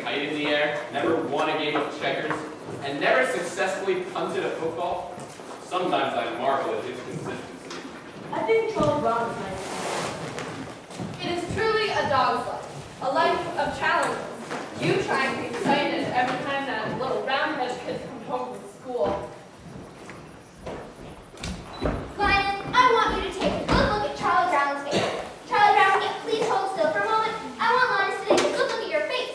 kite in the air, never won a game of checkers, and never successfully punted a football? Sometimes I marvel at his consistency. I think Charles Brown is nice. It is truly a dog's life, a life of challenges. You try and be excited every time that little roundhead kid comes home from school. Linus, I want you to take a good look at Charlie Brown's face. Charlie Brown, if you please hold still for a moment. I want Linus to take a good look at your face.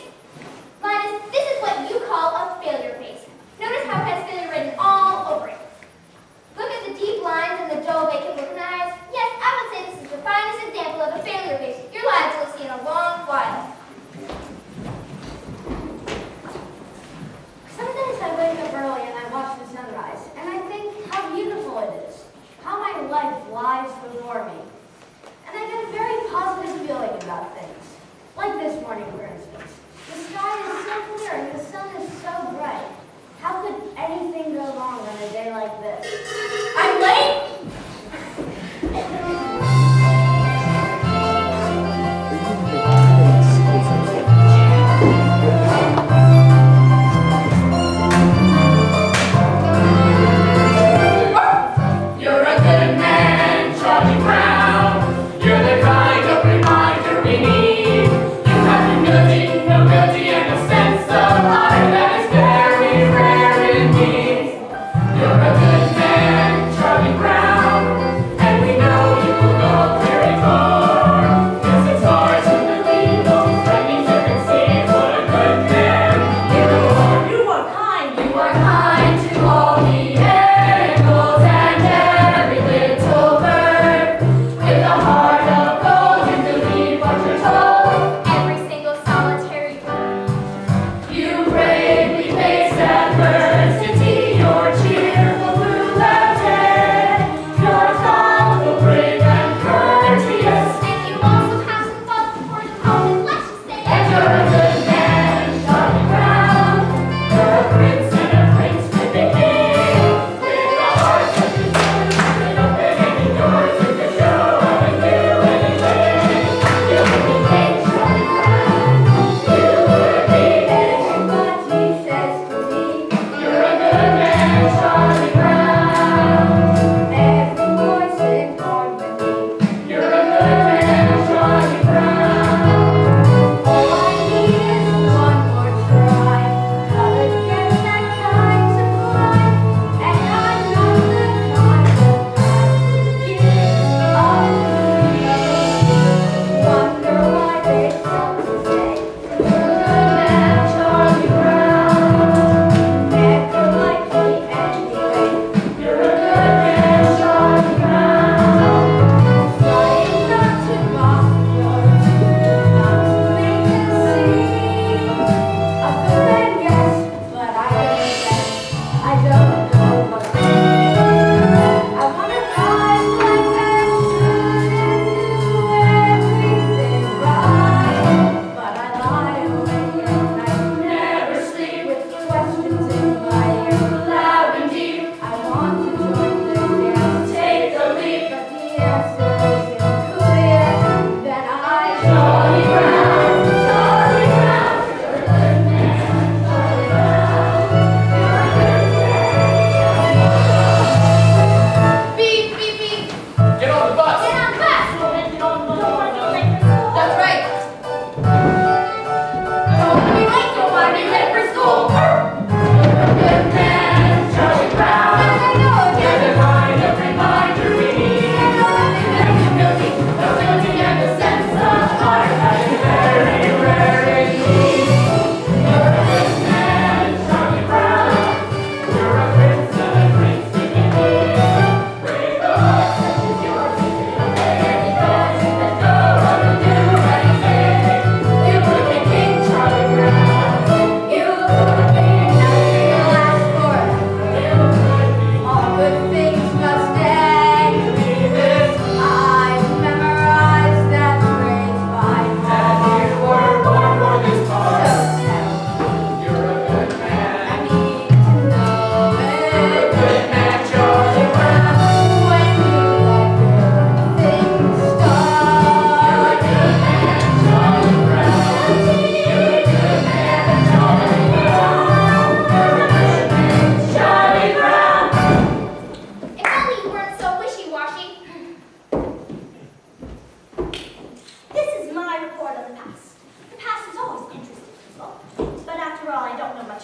Linus, this is what you call a failure face. Notice how it has failure written all over it. Look at the deep lines and the dull vacant look in the eyes. Yes, I would say this is the finest example of a failure face your lives will see in a long while.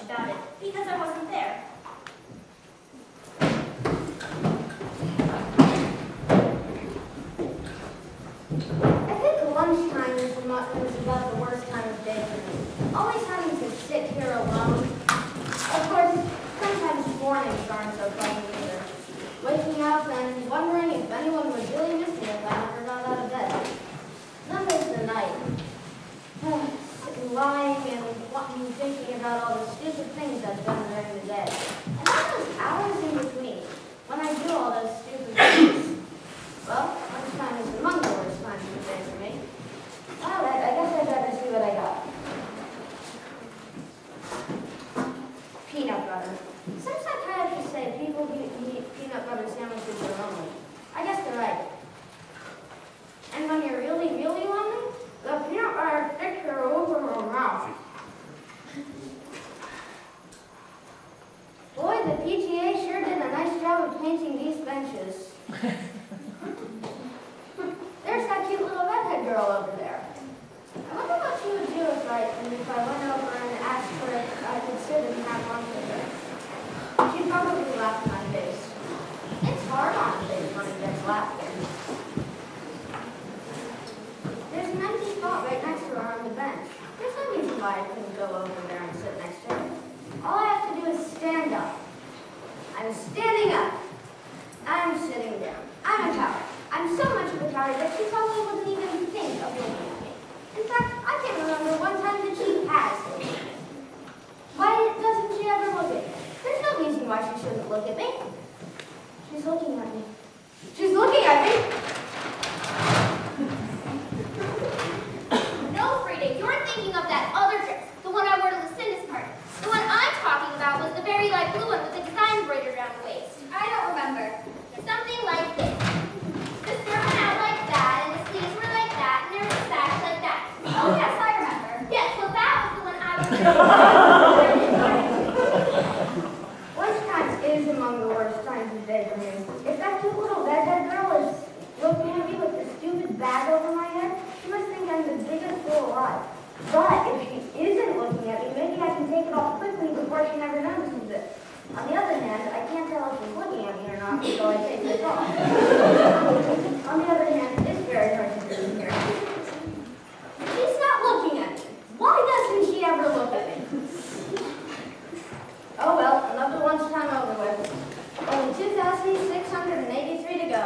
much about it because I wasn't there. I think lunchtime is about the worst time of day for me. Always having to sit here alone. Of course, sometimes mornings aren't so fun either. Waking up and wondering if anyone would really miss me if I never got out of bed. Then there's the night. Lying and thinking about all the stupid things I've done during the day. And then those hours in between, when I do all those stupid things. Well, lunchtime is among the worst times of the day for me. Well, I guess I better see what I got. Peanut butter. Some psychiatrists say people who eat peanut butter sandwiches are lonely. I guess they're right. And when you're really, really lonely, the peanut butter sticks to the roof of your mouth. Boy, the PTA sure did a nice job of painting these benches. There's that cute little redhead girl over there. I wonder what she would do if I went over and asked her if I could sit and have lunch with her. She'd probably laugh in my face. It's hard on a face when it gets laughed in. There's an empty spot right next to her on the bench. There's no reason why I couldn't go over there and sit next to her. All I have to do is stand up. I'm standing up. I'm sitting down. I'm a coward. I'm so much of a coward that she probably wouldn't even think of looking at me. In fact, I can't remember one time that she has looked at me. Why doesn't she ever look at me? There's no reason why she shouldn't look at me. She's looking at me. She's looking at me! No, Frida, you're thinking of that other dress, the one I wore to Lucinda's party. The one I'm talking about was the very light blue one with the design embroidered around the waist. I don't remember. Something like this. The skirt went out like that, and the sleeves were like that, and there was a sash like that. Oh, yes, I remember. Yes, well, that was the one I was Lunch times is among the worst times of the day for me. If that cute little redhead girl is looking at me with the stupid bag over my head, she must think I'm the biggest fool alive. But if she isn't looking at me, maybe I can take it off quickly before she never notices it. On the other hand, I can't tell if she's looking at me or not until I take this off. On the other hand, it's very hard to do here. She's not looking at me. Why doesn't she ever look at me? Oh well, another lunchtime over with. Only 2,683 to go.